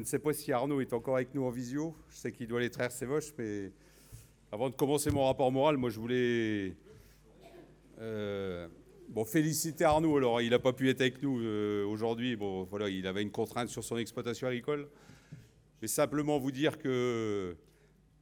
ne sais pas si Arnaud est encore avec nous en visio. Je sais qu'il doit aller traire ses vaches, mais avant de commencer mon rapport moral, moi je voulais féliciter Arnaud. Alors, il n'a pas pu être avec nous aujourd'hui. Bon, voilà, il avait une contrainte sur son exploitation agricole. Mais simplement vous dire que,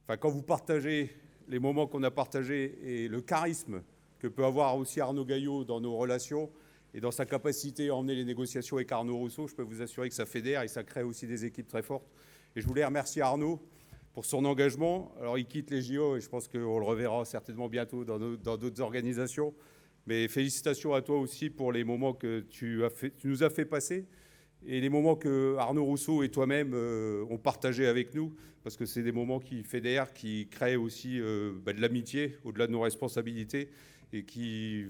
quand vous partagez les moments qu'on a partagés et le charisme que peut avoir aussi Arnaud Gaillot dans nos relations et dans sa capacité à emmener les négociations avec Arnaud Rousseau, je peux vous assurer que ça fédère et ça crée aussi des équipes très fortes. Et je voulais remercier Arnaud pour son engagement. Alors, il quitte les JO et je pense qu'on le reverra certainement bientôt dans d'autres organisations. Mais félicitations à toi aussi pour les moments que tu nous as fait passer et les moments que Arnaud Rousseau et toi-même ont partagés avec nous, parce que c'est des moments qui fédèrent, qui créent aussi de l'amitié au-delà de nos responsabilités et qui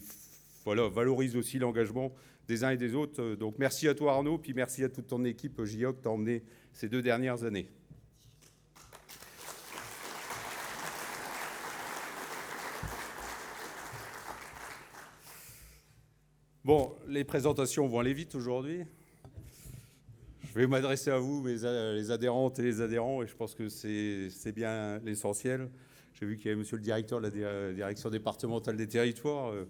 valorisent aussi l'engagement des uns et des autres. Donc merci à toi Arnaud, puis merci à toute ton équipe JO que tu as emmené ces 2 dernières années. Bon, les présentations vont aller vite aujourd'hui. Je vais m'adresser à vous, les adhérentes et les adhérents, et je pense que c'est bien l'essentiel. J'ai vu qu'il y avait monsieur le directeur de la direction départementale des territoires. Je ne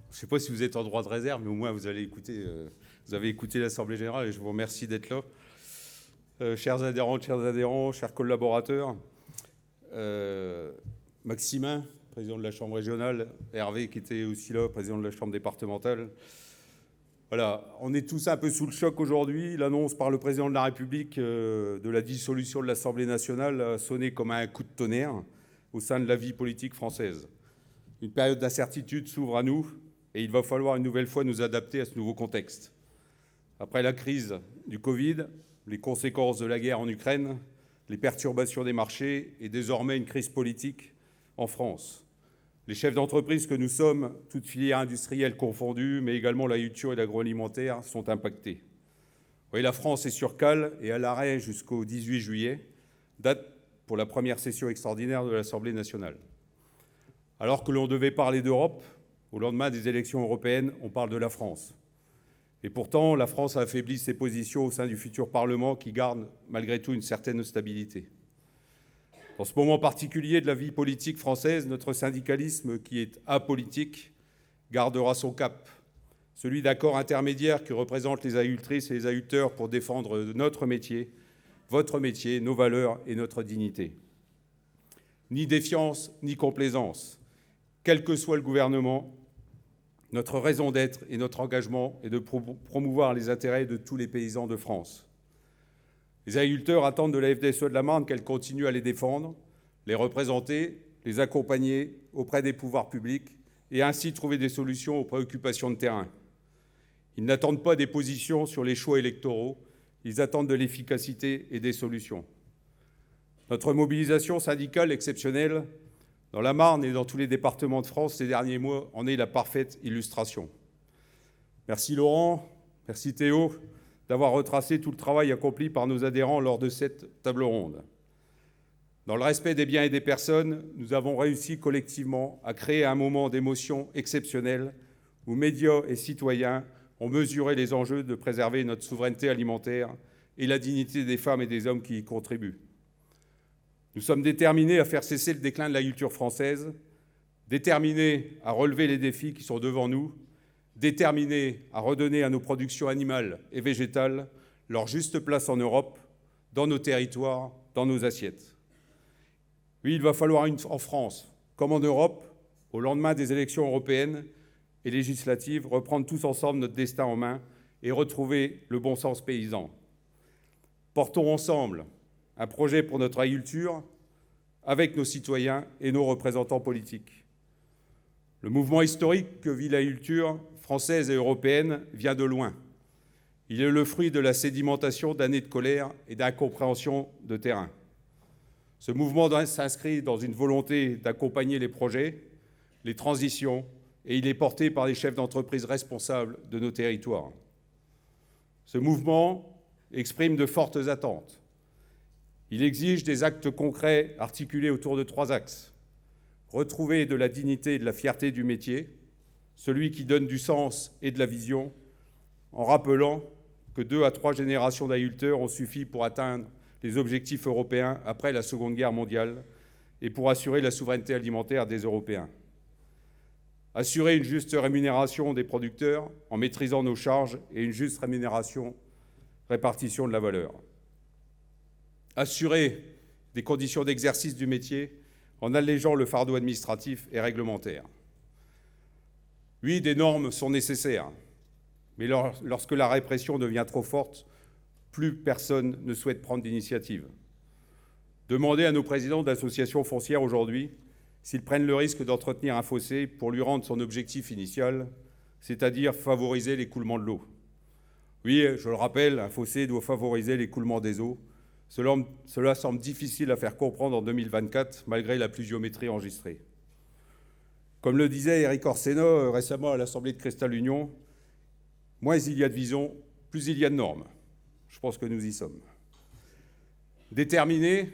sais pas si vous êtes en droit de réserve, mais au moins vous avez écouté l'Assemblée générale, et je vous remercie d'être là. Chers adhérentes, chers adhérents, chers collaborateurs, Maximin, président de la Chambre régionale, Hervé qui était aussi là, président de la Chambre départementale. Voilà, on est tous un peu sous le choc aujourd'hui. L'annonce par le président de la République de la dissolution de l'Assemblée nationale a sonné comme un coup de tonnerre au sein de la vie politique française. Une période d'incertitude s'ouvre à nous et il va falloir une nouvelle fois nous adapter à ce nouveau contexte. Après la crise du Covid, les conséquences de la guerre en Ukraine, les perturbations des marchés et désormais une crise politique en France. Les chefs d'entreprise que nous sommes, toutes filières industrielles confondues, mais également l'agriculture et l'agroalimentaire, sont impactés. Oui, la France est sur cale et à l'arrêt jusqu'au 18 juillet, date pour la première session extraordinaire de l'Assemblée nationale. Alors que l'on devait parler d'Europe, au lendemain des élections européennes, on parle de la France. Et pourtant, la France a affaibli ses positions au sein du futur Parlement qui garde malgré tout une certaine stabilité. Dans ce moment particulier de la vie politique française, notre syndicalisme, qui est apolitique, gardera son cap, celui d'accords intermédiaires qui représentent les agricultrices et les agriculteurs pour défendre notre métier, votre métier, nos valeurs et notre dignité. Ni défiance, ni complaisance. Quel que soit le gouvernement, notre raison d'être et notre engagement est de promouvoir les intérêts de tous les paysans de France. Les agriculteurs attendent de la FDSE de la Marne qu'elle continue à les défendre, les représenter, les accompagner auprès des pouvoirs publics et ainsi trouver des solutions aux préoccupations de terrain. Ils n'attendent pas des positions sur les choix électoraux, ils attendent de l'efficacité et des solutions. Notre mobilisation syndicale exceptionnelle dans la Marne et dans tous les départements de France ces derniers mois en est la parfaite illustration. Merci Laurent, merci Théo, d'avoir retracé tout le travail accompli par nos adhérents lors de cette table ronde. Dans le respect des biens et des personnes, nous avons réussi collectivement à créer un moment d'émotion exceptionnel où médias et citoyens ont mesuré les enjeux de préserver notre souveraineté alimentaire et la dignité des femmes et des hommes qui y contribuent. Nous sommes déterminés à faire cesser le déclin de l'agriculture française, déterminés à relever les défis qui sont devant nous, déterminés à redonner à nos productions animales et végétales leur juste place en Europe, dans nos territoires, dans nos assiettes. Oui, il va falloir en France, comme en Europe, au lendemain des élections européennes et législatives, reprendre tous ensemble notre destin en main et retrouver le bon sens paysan. Portons ensemble un projet pour notre agriculture avec nos citoyens et nos représentants politiques. Le mouvement historique que vit l'agriculture française et européenne vient de loin. Il est le fruit de la sédimentation d'années de colère et d'incompréhension de terrain. Ce mouvement s'inscrit dans une volonté d'accompagner les projets, les transitions, et il est porté par les chefs d'entreprise responsables de nos territoires. Ce mouvement exprime de fortes attentes. Il exige des actes concrets articulés autour de 3 axes. Retrouver de la dignité et de la fierté du métier, celui qui donne du sens et de la vision, en rappelant que 2 à 3 générations d'agriculteurs ont suffi pour atteindre les objectifs européens après la Seconde Guerre mondiale et pour assurer la souveraineté alimentaire des Européens. Assurer une juste rémunération des producteurs en maîtrisant nos charges et une juste répartition de la valeur. Assurer des conditions d'exercice du métier en allégeant le fardeau administratif et réglementaire. Oui, des normes sont nécessaires, mais lorsque la répression devient trop forte, plus personne ne souhaite prendre d'initiative. Demandez à nos présidents d'associations foncières aujourd'hui s'ils prennent le risque d'entretenir un fossé pour lui rendre son objectif initial, c'est-à-dire favoriser l'écoulement de l'eau. Oui, je le rappelle, un fossé doit favoriser l'écoulement des eaux. Cela semble difficile à faire comprendre en 2024, malgré la pluviométrie enregistrée. Comme le disait Éric Orsena récemment à l'Assemblée de Cristal Union, moins il y a de vision, plus il y a de normes. Je pense que nous y sommes. Déterminés,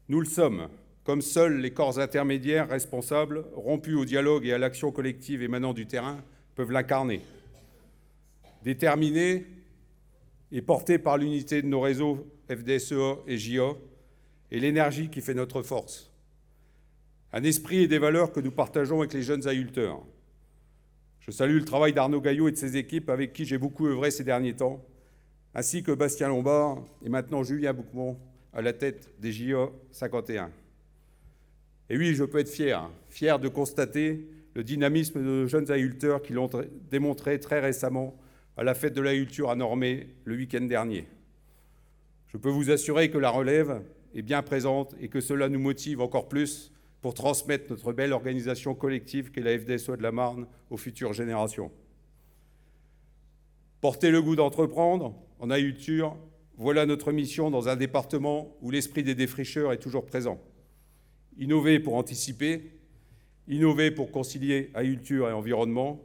nous le sommes, comme seuls les corps intermédiaires responsables, rompus au dialogue et à l'action collective émanant du terrain, peuvent l'incarner. Déterminés et portés par l'unité de nos réseaux FDSEA et JA et l'énergie qui fait notre force. Un esprit et des valeurs que nous partageons avec les jeunes agriculteurs. Je salue le travail d'Arnaud Gaillot et de ses équipes avec qui j'ai beaucoup œuvré ces derniers temps, ainsi que Bastien Lombard et maintenant Julien Bouquemont à la tête des JA 51. Et oui, je peux être fier de constater le dynamisme de nos jeunes agriculteurs qui l'ont démontré très récemment à la fête de l'agriculture à Normée le week-end dernier. Je peux vous assurer que la relève est bien présente et que cela nous motive encore plus pour transmettre notre belle organisation collective qu'est la FDSEA de la Marne aux futures générations. Porter le goût d'entreprendre en agriculture, voilà notre mission dans un département où l'esprit des défricheurs est toujours présent. Innover pour anticiper, innover pour concilier agriculture et environnement,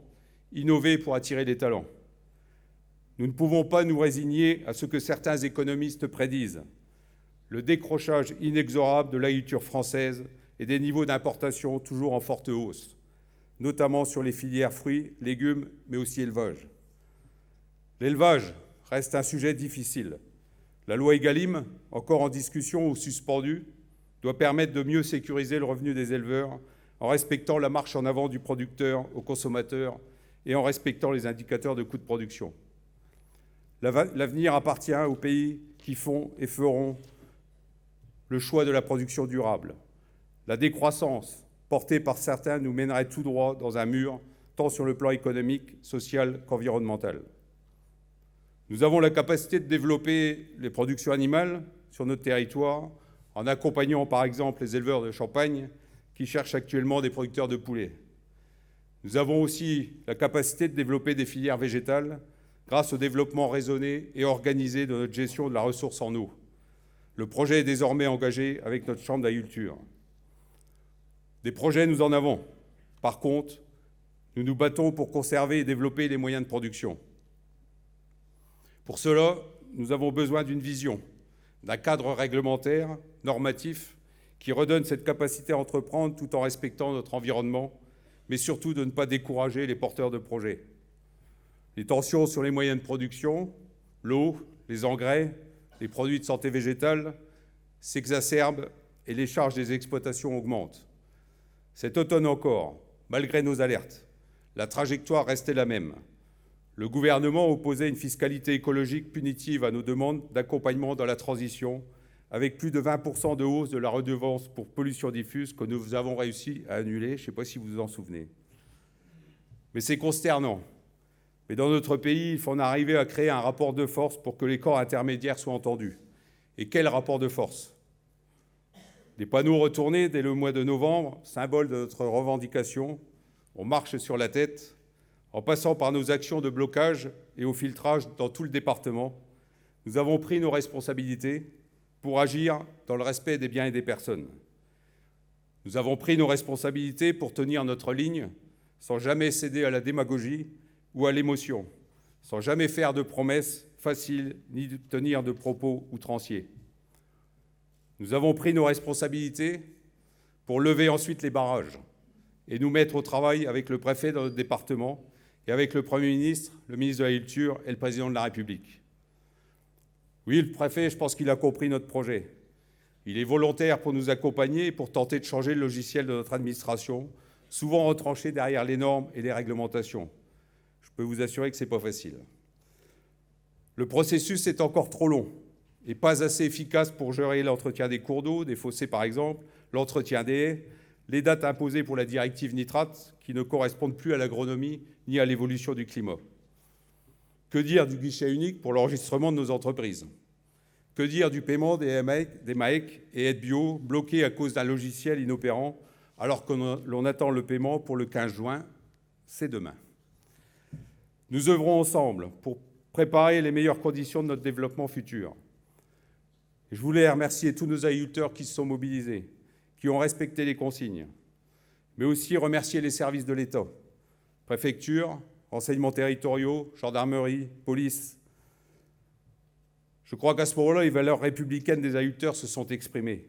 innover pour attirer les talents. Nous ne pouvons pas nous résigner à ce que certains économistes prédisent, le décrochage inexorable de l'agriculture française et des niveaux d'importation toujours en forte hausse, notamment sur les filières fruits, légumes, mais aussi élevage. L'élevage reste un sujet difficile. La loi Egalim, encore en discussion ou suspendue, doit permettre de mieux sécuriser le revenu des éleveurs en respectant la marche en avant du producteur au consommateur et en respectant les indicateurs de coûts de production. L'avenir appartient aux pays qui font et feront le choix de la production durable. La décroissance portée par certains nous mènerait tout droit dans un mur, tant sur le plan économique, social qu'environnemental. Nous avons la capacité de développer les productions animales sur notre territoire en accompagnant par exemple les éleveurs de Champagne qui cherchent actuellement des producteurs de poulets. Nous avons aussi la capacité de développer des filières végétales grâce au développement raisonné et organisé de notre gestion de la ressource en eau. Le projet est désormais engagé avec notre Chambre d'agriculture. Des projets, nous en avons. Par contre, nous nous battons pour conserver et développer les moyens de production. Pour cela, nous avons besoin d'une vision, d'un cadre réglementaire, normatif, qui redonne cette capacité à entreprendre tout en respectant notre environnement, mais surtout de ne pas décourager les porteurs de projets. Les tensions sur les moyens de production, l'eau, les engrais, les produits de santé végétale s'exacerbent et les charges des exploitations augmentent. Cet automne encore, malgré nos alertes, la trajectoire restait la même. Le gouvernement opposait une fiscalité écologique punitive à nos demandes d'accompagnement dans la transition, avec plus de 20% de hausse de la redevance pour pollution diffuse que nous avons réussi à annuler. Je ne sais pas si vous vous en souvenez. Mais c'est consternant. Mais dans notre pays, il faut en arriver à créer un rapport de force pour que les corps intermédiaires soient entendus. Et quel rapport de force ? Des panneaux retournés dès le mois de novembre, symbole de notre revendication. On marche sur la tête, en passant par nos actions de blocage et au filtrage dans tout le département. Nous avons pris nos responsabilités pour agir dans le respect des biens et des personnes. Nous avons pris nos responsabilités pour tenir notre ligne sans jamais céder à la démagogie ou à l'émotion, sans jamais faire de promesses faciles ni tenir de propos outranciers. Nous avons pris nos responsabilités pour lever ensuite les barrages et nous mettre au travail avec le préfet de notre département et avec le Premier ministre, le ministre de l'Agriculture et le Président de la République. Oui, le préfet, je pense qu'il a compris notre projet. Il est volontaire pour nous accompagner et pour tenter de changer le logiciel de notre administration, souvent retranché derrière les normes et les réglementations. Je peux vous assurer que ce n'est pas facile. Le processus est encore trop long et pas assez efficace pour gérer l'entretien des cours d'eau, des fossés par exemple, l'entretien des haies, les dates imposées pour la directive nitrate qui ne correspondent plus à l'agronomie ni à l'évolution du climat. Que dire du guichet unique pour l'enregistrement de nos entreprises? Que dire du paiement des MAEC et aides bio bloqués à cause d'un logiciel inopérant alors que l'on attend le paiement pour le 15 juin? C'est demain. Nous œuvrons ensemble pour préparer les meilleures conditions de notre développement futur. Je voulais remercier tous nos agriculteurs qui se sont mobilisés, qui ont respecté les consignes, mais aussi remercier les services de l'État, préfecture, renseignements territoriaux, gendarmerie, police. Je crois qu'à ce moment-là, les valeurs républicaines des agriculteurs se sont exprimées,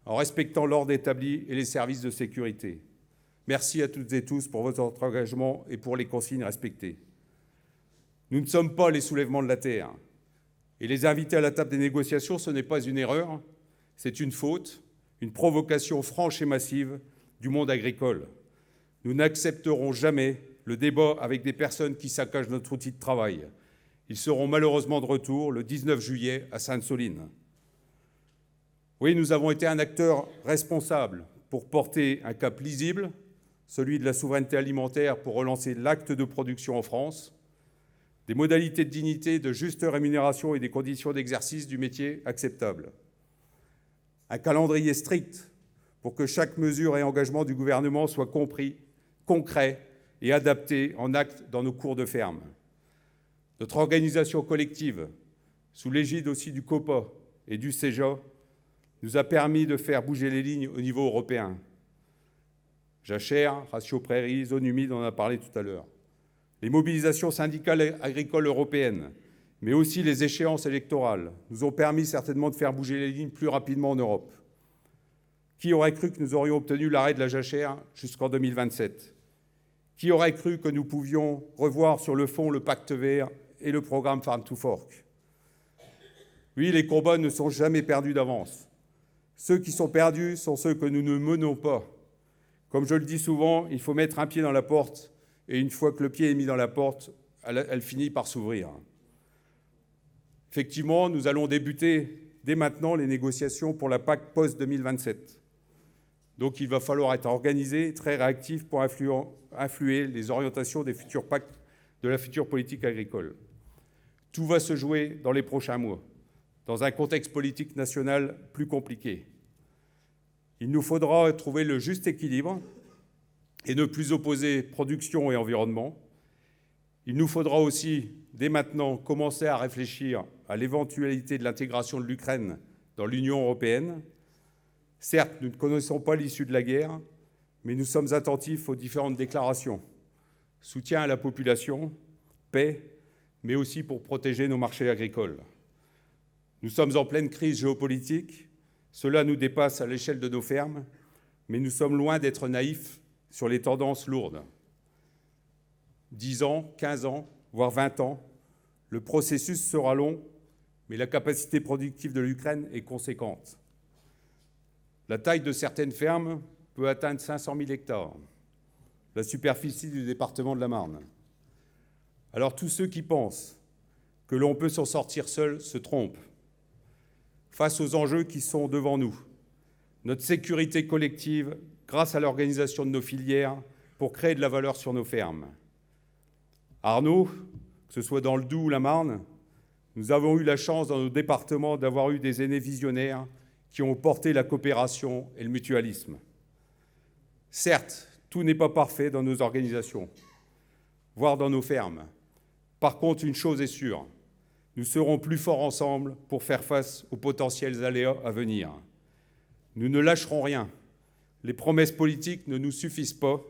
en respectant l'ordre établi et les services de sécurité. Merci à toutes et tous pour votre engagement et pour les consignes respectées. Nous ne sommes pas les soulèvements de la terre. Et les inviter à la table des négociations, ce n'est pas une erreur, c'est une faute, une provocation franche et massive du monde agricole. Nous n'accepterons jamais le débat avec des personnes qui saccagent notre outil de travail. Ils seront malheureusement de retour le 19 juillet à Sainte-Soline. Oui, nous avons été un acteur responsable pour porter un cap lisible, celui de la souveraineté alimentaire pour relancer l'acte de production en France, des modalités de dignité, de juste rémunération et des conditions d'exercice du métier acceptables. Un calendrier strict pour que chaque mesure et engagement du gouvernement soit compris, concret et adapté en actes dans nos cours de ferme. Notre organisation collective, sous l'égide aussi du COPA et du CEJA, nous a permis de faire bouger les lignes au niveau européen. Jachère, Ratio Prairies, Zone humide, on en a parlé tout à l'heure. Les mobilisations syndicales agricoles européennes, mais aussi les échéances électorales, nous ont permis certainement de faire bouger les lignes plus rapidement en Europe. Qui aurait cru que nous aurions obtenu l'arrêt de la jachère jusqu'en 2027? Qui aurait cru que nous pouvions revoir sur le fond le pacte vert et le programme Farm to Fork? Oui, les combats ne sont jamais perdus d'avance. Ceux qui sont perdus sont ceux que nous ne menons pas. Comme je le dis souvent, il faut mettre un pied dans la porte, et une fois que le pied est mis dans la porte, elle finit par s'ouvrir. Effectivement, nous allons débuter dès maintenant les négociations pour la PAC post-2027. Donc il va falloir être organisé, très réactif pour influer les orientations des futures PAC, de la future politique agricole. Tout va se jouer dans les prochains mois, dans un contexte politique national plus compliqué. Il nous faudra trouver le juste équilibre et ne plus opposer production et environnement. Il nous faudra aussi, dès maintenant, commencer à réfléchir à l'éventualité de l'intégration de l'Ukraine dans l'Union européenne. Certes, nous ne connaissons pas l'issue de la guerre, mais nous sommes attentifs aux différentes déclarations. Soutien à la population, paix, mais aussi pour protéger nos marchés agricoles. Nous sommes en pleine crise géopolitique. Cela nous dépasse à l'échelle de nos fermes, mais nous sommes loin d'être naïfs sur les tendances lourdes. 10 ans, 15 ans, voire 20 ans, le processus sera long, mais la capacité productive de l'Ukraine est conséquente. La taille de certaines fermes peut atteindre 500 000 hectares, la superficie du département de la Marne. Alors tous ceux qui pensent que l'on peut s'en sortir seul se trompent. Face aux enjeux qui sont devant nous, notre sécurité collective grâce à l'organisation de nos filières pour créer de la valeur sur nos fermes. Arnaud, que ce soit dans le Doubs ou la Marne, nous avons eu la chance dans nos départements d'avoir eu des aînés visionnaires qui ont porté la coopération et le mutualisme. Certes, tout n'est pas parfait dans nos organisations, voire dans nos fermes. Par contre, une chose est sûre, nous serons plus forts ensemble pour faire face aux potentiels aléas à venir. Nous ne lâcherons rien. Les promesses politiques ne nous suffisent pas.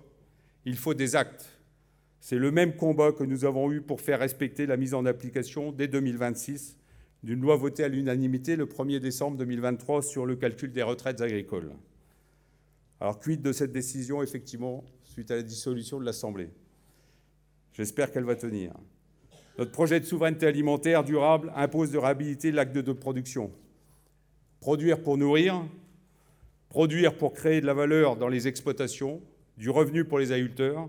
Il faut des actes. C'est le même combat que nous avons eu pour faire respecter la mise en application dès 2026 d'une loi votée à l'unanimité le 1er décembre 2023 sur le calcul des retraites agricoles. Alors, quid de cette décision, effectivement, suite à la dissolution de l'Assemblée? J'espère qu'elle va tenir. Notre projet de souveraineté alimentaire durable impose de réhabiliter l'acte de production. Produire pour nourrir, produire pour créer de la valeur dans les exploitations, du revenu pour les agriculteurs,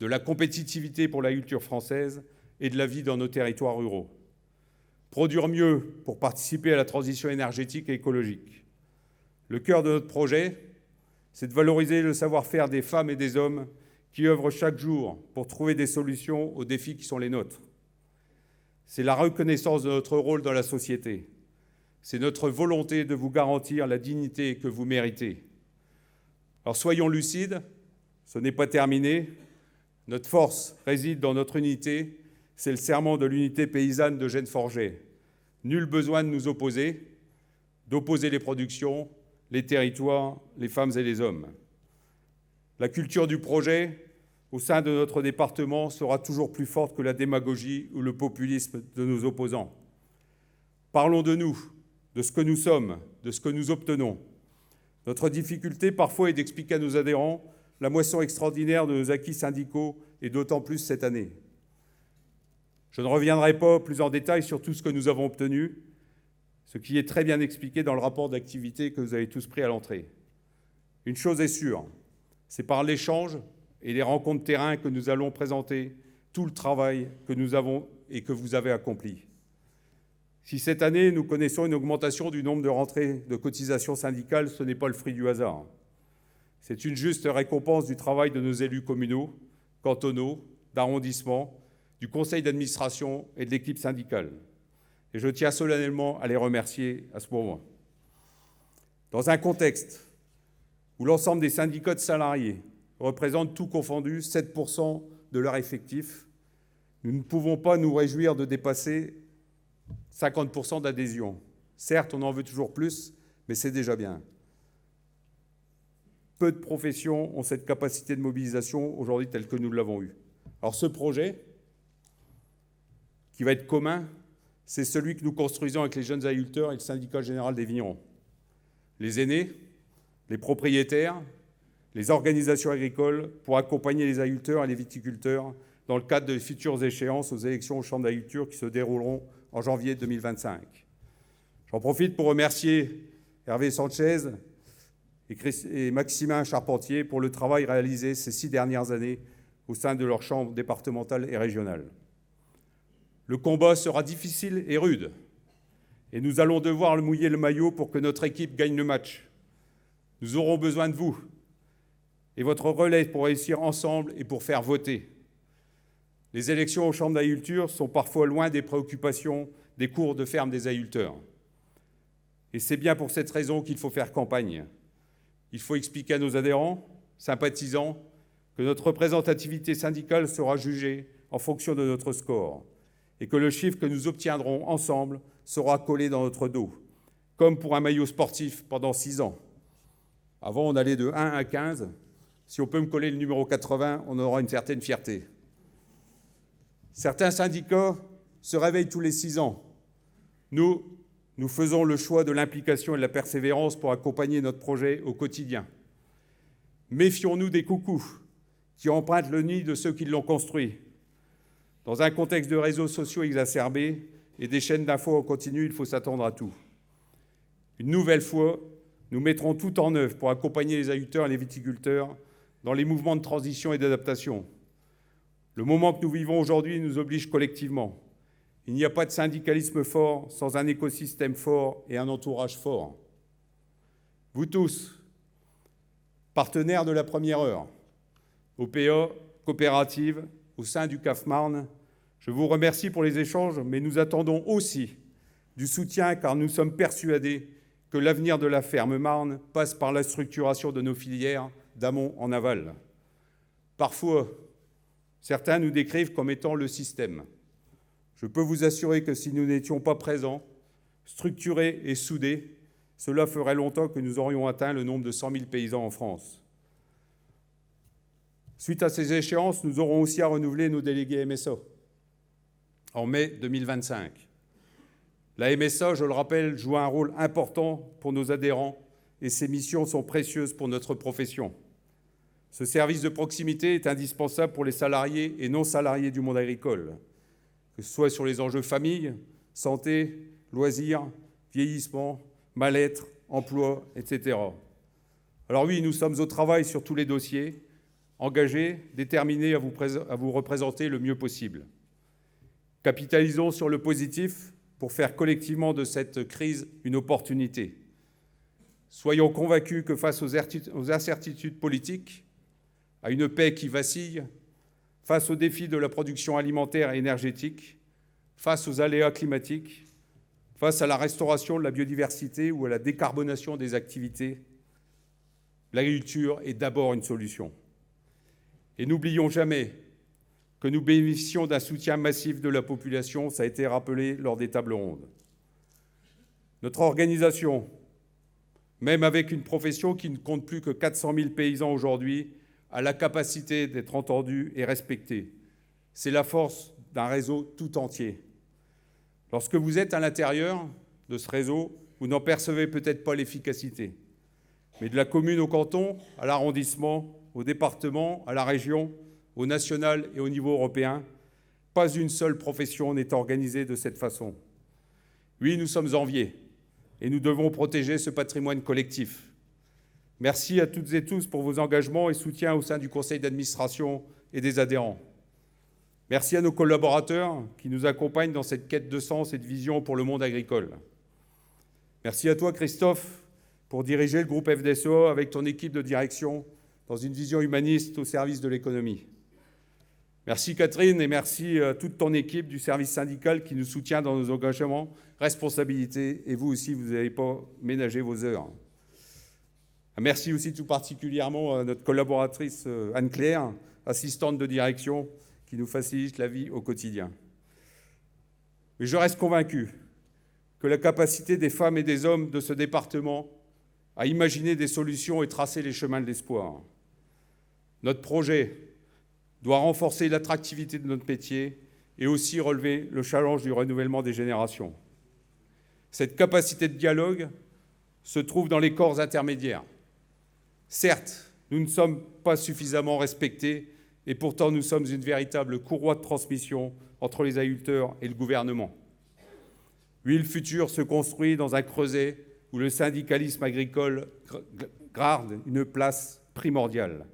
de la compétitivité pour l'agriculture française et de la vie dans nos territoires ruraux. Produire mieux pour participer à la transition énergétique et écologique. Le cœur de notre projet, c'est de valoriser le savoir-faire des femmes et des hommes qui œuvrent chaque jour pour trouver des solutions aux défis qui sont les nôtres. C'est la reconnaissance de notre rôle dans la société. C'est notre volonté de vous garantir la dignité que vous méritez. Alors soyons lucides, ce n'est pas terminé. Notre force réside dans notre unité. C'est le serment de l'unité paysanne d'Eugène Forget. Nul besoin de nous opposer, d'opposer les productions, les territoires, les femmes et les hommes. La culture du projet, au sein de notre département, sera toujours plus forte que la démagogie ou le populisme de nos opposants. Parlons de nous, de ce que nous sommes, de ce que nous obtenons. Notre difficulté parfois est d'expliquer à nos adhérents la moisson extraordinaire de nos acquis syndicaux, et d'autant plus cette année. Je ne reviendrai pas plus en détail sur tout ce que nous avons obtenu, ce qui est très bien expliqué dans le rapport d'activité que vous avez tous pris à l'entrée. Une chose est sûre, c'est par l'échange et les rencontres terrain que nous allons présenter tout le travail que nous avons et que vous avez accompli. Si cette année, nous connaissons une augmentation du nombre de rentrées de cotisations syndicales, ce n'est pas le fruit du hasard. C'est une juste récompense du travail de nos élus communaux, cantonaux, d'arrondissement, du conseil d'administration et de l'équipe syndicale. Et je tiens solennellement à les remercier à ce moment. Dans un contexte où l'ensemble des syndicats de salariés représentent tout confondu 7% de leur effectif, nous ne pouvons pas nous réjouir de dépasser 50% d'adhésion. Certes, on en veut toujours plus, mais c'est déjà bien. Peu de professions ont cette capacité de mobilisation aujourd'hui telle que nous l'avons eue. Alors ce projet, qui va être commun, c'est celui que nous construisons avec les jeunes agriculteurs et le syndicat général des vignerons. Les aînés, les propriétaires, les organisations agricoles pour accompagner les agriculteurs et les viticulteurs dans le cadre de futures échéances aux élections aux chambres d'agriculture qui se dérouleront en janvier 2025. J'en profite pour remercier Hervé Sanchez et Maximin Charpentier pour le travail réalisé ces 6 dernières années au sein de leurs chambres départementales et régionales. Le combat sera difficile et rude, et nous allons devoir mouiller le maillot pour que notre équipe gagne le match. Nous aurons besoin de vous et votre relais pour réussir ensemble et pour faire voter. Les élections aux chambres d'agriculture sont parfois loin des préoccupations des cours de ferme des agriculteurs. Et c'est bien pour cette raison qu'il faut faire campagne. Il faut expliquer à nos adhérents, sympathisants, que notre représentativité syndicale sera jugée en fonction de notre score et que le chiffre que nous obtiendrons ensemble sera collé dans notre dos, comme pour un maillot sportif pendant 6 ans. Avant, on allait de 1 à 15. Si on peut me coller le numéro 80, on aura une certaine fierté. Certains syndicats se réveillent tous les 6 ans. Nous faisons le choix de l'implication et de la persévérance pour accompagner notre projet au quotidien. Méfions-nous des coucous qui empruntent le nid de ceux qui l'ont construit. Dans un contexte de réseaux sociaux exacerbés et des chaînes d'infos en continu, il faut s'attendre à tout. Une nouvelle fois, nous mettrons tout en œuvre pour accompagner les agriculteurs et les viticulteurs dans les mouvements de transition et d'adaptation. Le moment que nous vivons aujourd'hui nous oblige collectivement. Il n'y a pas de syndicalisme fort sans un écosystème fort et un entourage fort. Vous tous, partenaires de la première heure, OPA, coopératives, au sein du CAF Marne, je vous remercie pour les échanges, mais nous attendons aussi du soutien car nous sommes persuadés que l'avenir de la ferme Marne passe par la structuration de nos filières d'amont en aval. Parfois, certains nous décrivent comme étant le système. Je peux vous assurer que si nous n'étions pas présents, structurés et soudés, cela ferait longtemps que nous aurions atteint le nombre de 100 000 paysans en France. Suite à ces échéances, nous aurons aussi à renouveler nos délégués MSA en mai 2025. La MSA, je le rappelle, joue un rôle important pour nos adhérents et ses missions sont précieuses pour notre profession. Ce service de proximité est indispensable pour les salariés et non-salariés du monde agricole, que ce soit sur les enjeux famille, santé, loisirs, vieillissement, mal-être, emploi, etc. Alors oui, nous sommes au travail sur tous les dossiers, engagés, déterminés à vous représenter le mieux possible. Capitalisons sur le positif pour faire collectivement de cette crise une opportunité. Soyons convaincus que face aux incertitudes politiques, à une paix qui vacille, face aux défis de la production alimentaire et énergétique, face aux aléas climatiques, face à la restauration de la biodiversité ou à la décarbonation des activités, l'agriculture est d'abord une solution. Et n'oublions jamais que nous bénéficions d'un soutien massif de la population, ça a été rappelé lors des tables rondes. Notre organisation, même avec une profession qui ne compte plus que 400 000 paysans aujourd'hui, a la capacité d'être entendue et respectée. C'est la force d'un réseau tout entier. Lorsque vous êtes à l'intérieur de ce réseau, vous n'en percevez peut-être pas l'efficacité. Mais de la commune au canton, à l'arrondissement, au département, à la région, au national et au niveau européen, pas une seule profession n'est organisée de cette façon. Oui, nous sommes enviés et nous devons protéger ce patrimoine collectif. Merci à toutes et tous pour vos engagements et soutiens au sein du conseil d'administration et des adhérents. Merci à nos collaborateurs qui nous accompagnent dans cette quête de sens et de vision pour le monde agricole. Merci à toi, Christophe, pour diriger le groupe FDSEA avec ton équipe de direction dans une vision humaniste au service de l'économie. Merci Catherine et merci à toute ton équipe du service syndical qui nous soutient dans nos engagements, responsabilités, et vous aussi, vous n'avez pas ménagé vos heures. Merci aussi tout particulièrement à notre collaboratrice Anne-Claire, assistante de direction, qui nous facilite la vie au quotidien. Mais je reste convaincu que la capacité des femmes et des hommes de ce département à imaginer des solutions et tracer les chemins de l'espoir. Notre projet doit renforcer l'attractivité de notre métier et aussi relever le challenge du renouvellement des générations. Cette capacité de dialogue se trouve dans les corps intermédiaires. Certes, nous ne sommes pas suffisamment respectés et pourtant nous sommes une véritable courroie de transmission entre les agriculteurs et le gouvernement. Oui, le futur se construit dans un creuset où le syndicalisme agricole garde une place primordiale.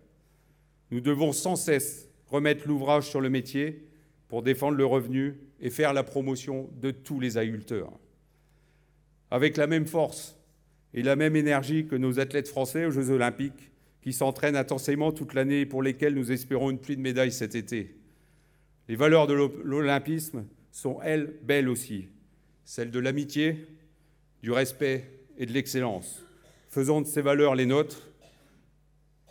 Nous devons sans cesse remettre l'ouvrage sur le métier pour défendre le revenu et faire la promotion de tous les agriculteurs. Avec la même force et la même énergie que nos athlètes français aux Jeux Olympiques qui s'entraînent intensément toute l'année et pour lesquels nous espérons une pluie de médailles cet été. Les valeurs de l'olympisme sont, elles, belles aussi. Celles de l'amitié, du respect et de l'excellence. Faisons de ces valeurs les nôtres.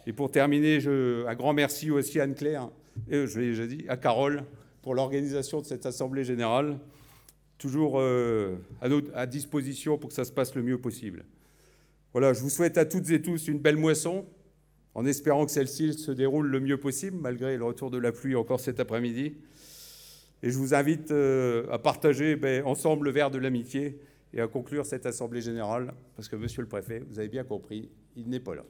Et pour terminer, un grand merci aussi à Anne-Claire, et je l'ai déjà dit, à Carole, pour l'organisation de cette Assemblée générale, toujours à disposition pour que ça se passe le mieux possible. Voilà, je vous souhaite à toutes et tous une belle moisson, en espérant que celle-ci se déroule le mieux possible, malgré le retour de la pluie encore cet après-midi. Et je vous invite à partager ensemble le verre de l'amitié et à conclure cette Assemblée générale, parce que, monsieur le préfet, vous avez bien compris, il n'est pas là.